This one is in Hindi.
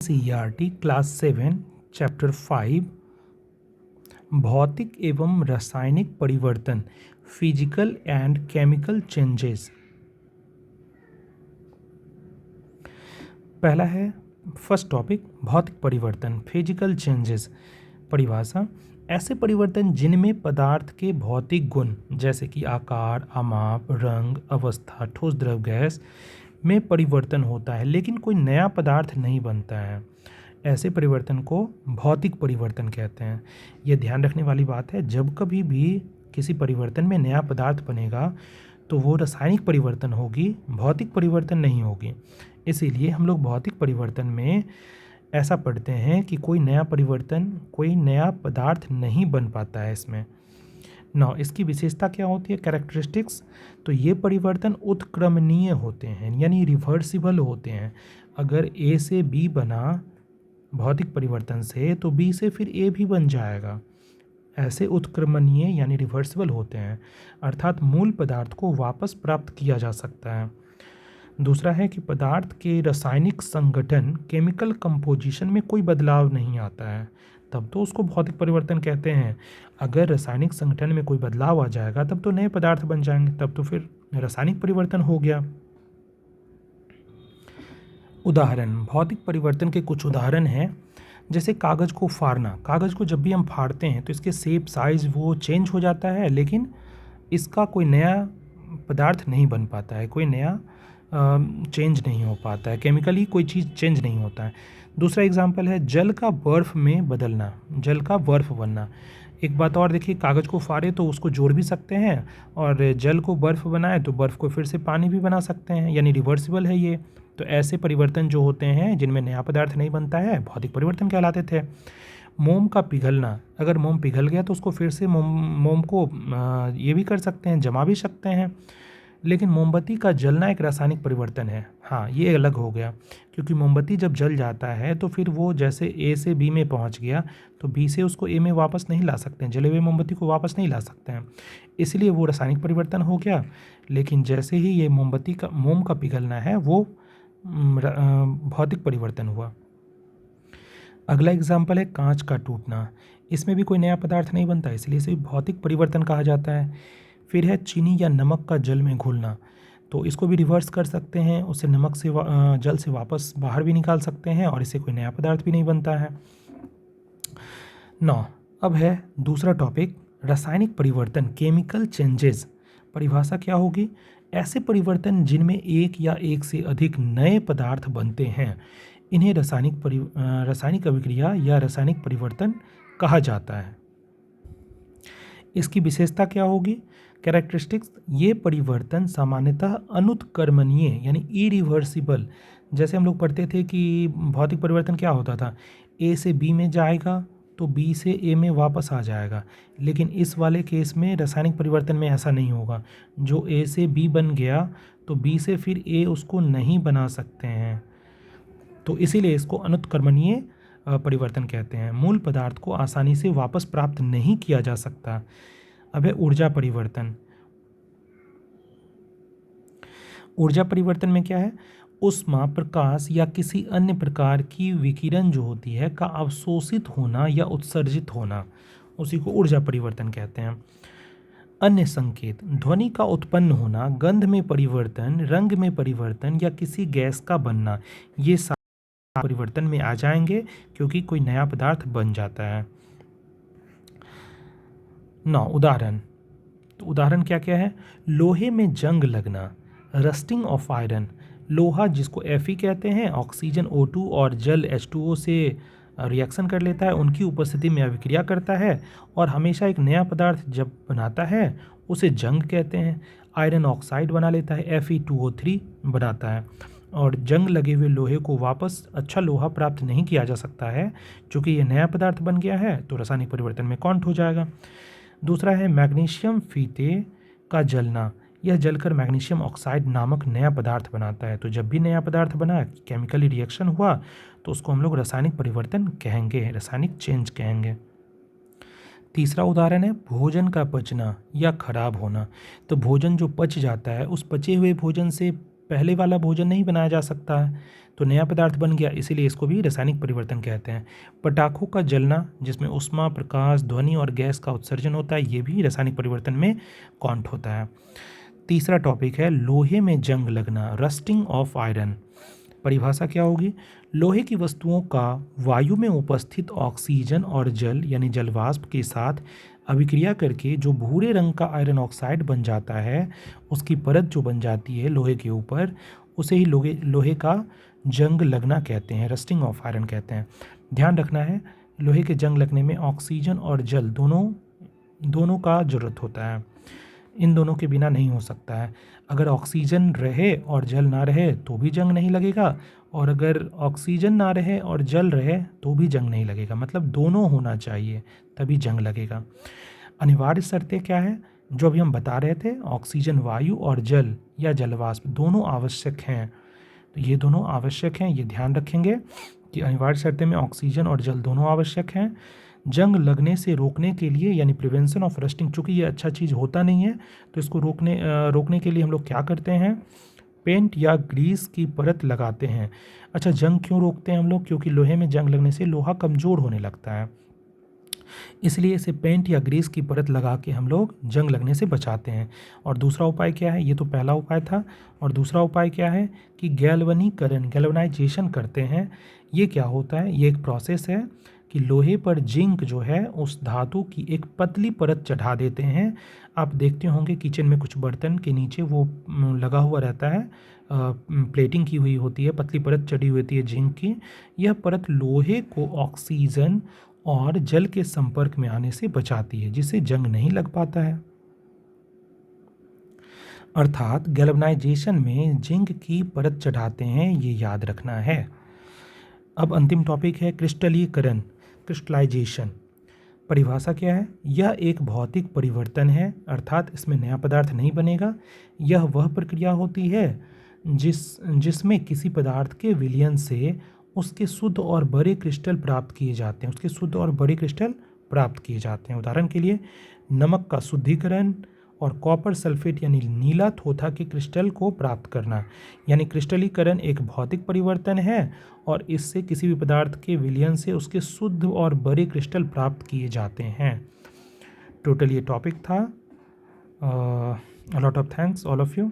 CERT क्लास 7 चैप्टर 5 भौतिक एवं रासायनिक परिवर्तन फिजिकल एंड केमिकल चेंजेस। पहला है फर्स्ट टॉपिक भौतिक परिवर्तन फिजिकल चेंजेस। परिभाषा: ऐसे परिवर्तन जिनमें पदार्थ के भौतिक गुण जैसे कि आकार, आमाप, रंग, अवस्था, ठोस, द्रव, गैस में परिवर्तन होता है लेकिन कोई नया पदार्थ नहीं बनता है। ऐसे परिवर्तन को भौतिक परिवर्तन कहते हैं। यह ध्यान रखने वाली बात है, जब कभी भी किसी परिवर्तन में नया पदार्थ बनेगा तो वो रासायनिक परिवर्तन होगी, भौतिक परिवर्तन नहीं होगी। इसीलिए हम लोग भौतिक परिवर्तन में ऐसा पढ़ते हैं कि कोई नया पदार्थ नहीं बन पाता है इसमें। इसकी विशेषता क्या होती है, कैरेक्टरिस्टिक्स? तो ये परिवर्तन उत्क्रमणीय होते हैं यानी रिवर्सिबल होते हैं। अगर ए से बी बना भौतिक परिवर्तन से तो बी से फिर ए भी बन जाएगा। ऐसे उत्क्रमणीय यानी रिवर्सिबल होते हैं, अर्थात मूल पदार्थ को वापस प्राप्त किया जा सकता है। दूसरा है कि पदार्थ के रासायनिक संगठन केमिकल कंपोजिशन में कोई बदलाव नहीं आता है, तब तो उसको भौतिक परिवर्तन कहते हैं। अगर रासायनिक संगठन में कोई बदलाव आ जाएगा तब तो नए पदार्थ बन जाएंगे, तब तो फिर रासायनिक परिवर्तन हो गया। उदाहरण: भौतिक परिवर्तन के कुछ उदाहरण हैं, जैसे कागज़ को फाड़ना। कागज़ को जब भी हम फाड़ते हैं तो इसके शेप, साइज़ वो चेंज हो जाता है लेकिन इसका कोई नया पदार्थ नहीं बन पाता है, कोई नया चेंज नहीं हो पाता है, केमिकली कोई चीज़ चेंज नहीं होता है। दूसरा एग्जाम्पल है जल का बर्फ़ में बदलना, जल का बर्फ़ बनना। एक बात और देखिए, कागज़ को फाड़े तो उसको जोड़ भी सकते हैं और जल को बर्फ़ बनाए तो बर्फ़ को फिर से पानी भी बना सकते हैं, यानी रिवर्सिबल है ये। तो ऐसे परिवर्तन जो होते हैं जिनमें नया पदार्थ नहीं बनता है, भौतिक परिवर्तन कहलाते थे। मोम का पिघलना: अगर मोम पिघल गया तो उसको फिर से मोम को ये भी कर सकते हैं, जमा भी सकते हैं। लेकिन मोमबत्ती का जलना एक रासायनिक परिवर्तन है। हाँ, ये अलग हो गया, क्योंकि मोमबत्ती जब जल जाता है तो फिर वो जैसे ए से बी में पहुंच गया तो बी से उसको ए में वापस नहीं ला सकते हैं, जले हुए मोमबत्ती को वापस नहीं ला सकते हैं, इसलिए वो रासायनिक परिवर्तन हो गया। लेकिन जैसे ही ये मोम का पिघलना है वो भौतिक परिवर्तन हुआ। अगला एग्जाम्पल है कांच का टूटना। इसमें भी कोई नया पदार्थ नहीं बनता, इसलिए इसे भौतिक परिवर्तन कहा जाता है। फिर है चीनी या नमक का जल में घुलना। तो इसको भी रिवर्स कर सकते हैं, उसे नमक से जल से वापस बाहर भी निकाल सकते हैं और इससे कोई नया पदार्थ भी नहीं बनता है। अब है दूसरा टॉपिक रासायनिक परिवर्तन केमिकल चेंजेस। परिभाषा क्या होगी? ऐसे परिवर्तन जिनमें एक या एक से अधिक नए पदार्थ बनते हैं, इन्हें रासायनिक अभिक्रिया या रासायनिक परिवर्तन कहा जाता है। इसकी विशेषता क्या होगी, कैरेक्टरिस्टिक्स? ये परिवर्तन सामान्यतः अनुत्क्रमणीय यानी इरिवर्सिबल। जैसे हम लोग पढ़ते थे कि भौतिक परिवर्तन क्या होता था, ए से बी में जाएगा तो बी से ए में वापस आ जाएगा, लेकिन इस वाले केस में रासायनिक परिवर्तन में ऐसा नहीं होगा। जो ए से बी बन गया तो बी से फिर ए उसको नहीं बना सकते हैं, तो इसीलिए इसको अनुत्क्रमणीय परिवर्तन कहते हैं। मूल पदार्थ को आसानी से वापस प्राप्त नहीं किया जा सकता। अब है ऊर्जा परिवर्तन। ऊर्जा परिवर्तन में क्या है, ऊष्मा, प्रकाश या किसी अन्य प्रकार की विकिरण जो होती है का अवशोषित होना या उत्सर्जित होना, उसी को ऊर्जा परिवर्तन कहते हैं। अन्य संकेत: ध्वनि का उत्पन्न होना, गंध में परिवर्तन, रंग में परिवर्तन या किसी गैस का बनना, ये सारे परिवर्तन में आ जाएंगे क्योंकि कोई नया पदार्थ बन जाता है। उदाहरण। तो उदाहरण क्या क्या है, लोहे में जंग लगना, रस्टिंग ऑफ आयरन। लोहा जिसको Fe कहते हैं, ऑक्सीजन O2 और जल H2O से रिएक्शन कर लेता है, उनकी उपस्थिति में अभिक्रिया करता है और हमेशा एक नया पदार्थ जब बनाता है उसे जंग कहते हैं। आयरन ऑक्साइड बना लेता है, Fe2O3 बनाता है, और जंग लगे हुए लोहे को वापस अच्छा लोहा प्राप्त नहीं किया जा सकता है, चूँकि ये नया पदार्थ बन गया है तो रासायनिक परिवर्तन में काउंट हो जाएगा। दूसरा है मैग्नीशियम फीते का जलना। यह जलकर मैग्नीशियम ऑक्साइड नामक नया पदार्थ बनाता है। तो जब भी नया पदार्थ बना, केमिकली रिएक्शन हुआ, तो उसको हम लोग रासायनिक परिवर्तन कहेंगे, रासायनिक चेंज कहेंगे। तीसरा उदाहरण है भोजन का पचना या खराब होना। तो भोजन जो पच जाता है, उस पचे हुए भोजन से पहले वाला भोजन नहीं बनाया जा सकता है, तो नया पदार्थ बन गया, इसीलिए इसको भी रासायनिक परिवर्तन कहते हैं। पटाखों का जलना, जिसमें ऊष्मा, प्रकाश, ध्वनि और गैस का उत्सर्जन होता है, ये भी रासायनिक परिवर्तन में काउंट होता है। तीसरा टॉपिक है लोहे में जंग लगना, रस्टिंग ऑफ आयरन। परिभाषा क्या होगी? लोहे की वस्तुओं का वायु में उपस्थित ऑक्सीजन और जल यानी जलवाष्प के साथ अभिक्रिया करके जो भूरे रंग का आयरन ऑक्साइड बन जाता है, उसकी परत जो बन जाती है लोहे के ऊपर, उसे ही लोहे का जंग लगना कहते हैं, रस्टिंग ऑफ आयरन कहते हैं। ध्यान रखना है, लोहे के जंग लगने में ऑक्सीजन और जल दोनों का ज़रूरत होता है, इन दोनों के बिना नहीं हो सकता है। अगर ऑक्सीजन रहे और जल ना रहे तो भी जंग नहीं लगेगा, और अगर ऑक्सीजन ना रहे और जल रहे तो भी जंग नहीं लगेगा, मतलब दोनों होना चाहिए तभी जंग लगेगा। अनिवार्य शर्तें क्या है? जो अभी हम बता रहे थे, ऑक्सीजन वायु और जल या जलवाष्प दोनों आवश्यक हैं, तो ये दोनों आवश्यक हैं, ये ध्यान रखेंगे कि अनिवार्य शर्तें में ऑक्सीजन और जल दोनों आवश्यक हैं। जंग लगने से रोकने के लिए यानी प्रिवेंशन ऑफ रस्टिंग, चूँकि ये अच्छा चीज़ होता नहीं है, तो इसको रोकने के लिए हम लोग क्या करते हैं? पेंट या ग्रीस की परत लगाते हैं। अच्छा, जंग क्यों रोकते हैं हम लोग? क्योंकि लोहे में जंग लगने से लोहा कमज़ोर होने लगता है, इसलिए इसे पेंट या ग्रीस की परत लगा के हम लोग जंग लगने से बचाते हैं। और दूसरा उपाय क्या है? ये तो पहला उपाय था, और दूसरा उपाय क्या है कि गैल्वनाइजेशन करते हैं। ये क्या होता है? ये एक प्रोसेस है कि लोहे पर जिंक जो है उस धातु की एक पतली परत चढ़ा देते हैं। आप देखते होंगे किचन में कुछ बर्तन के नीचे वो लगा हुआ रहता है, प्लेटिंग की हुई होती है, पतली परत चढ़ी हुई होती है जिंक की। यह परत लोहे को ऑक्सीजन और जल के संपर्क में आने से बचाती है, जिससे जंग नहीं लग पाता है। अर्थात गैल्वनाइजेशन में जिंक की परत चढ़ाते हैं, ये याद रखना है। अब अंतिम टॉपिक है क्रिस्टलीकरण, क्रिस्टलाइजेशन। परिभाषा क्या है? यह एक भौतिक परिवर्तन है, अर्थात इसमें नया पदार्थ नहीं बनेगा। यह वह प्रक्रिया होती है जिसमें किसी पदार्थ के विलयन से उसके शुद्ध और बड़े क्रिस्टल प्राप्त किए जाते हैं, उदाहरण के लिए नमक का शुद्धिकरण और कॉपर सल्फेट यानी नीला थोथा के क्रिस्टल को प्राप्त करना। यानी क्रिस्टलीकरण एक भौतिक परिवर्तन है और इससे किसी भी पदार्थ के विलयन से उसके शुद्ध और बड़े क्रिस्टल प्राप्त किए जाते हैं। टोटल ये टॉपिक था। A lot of thanks all of you.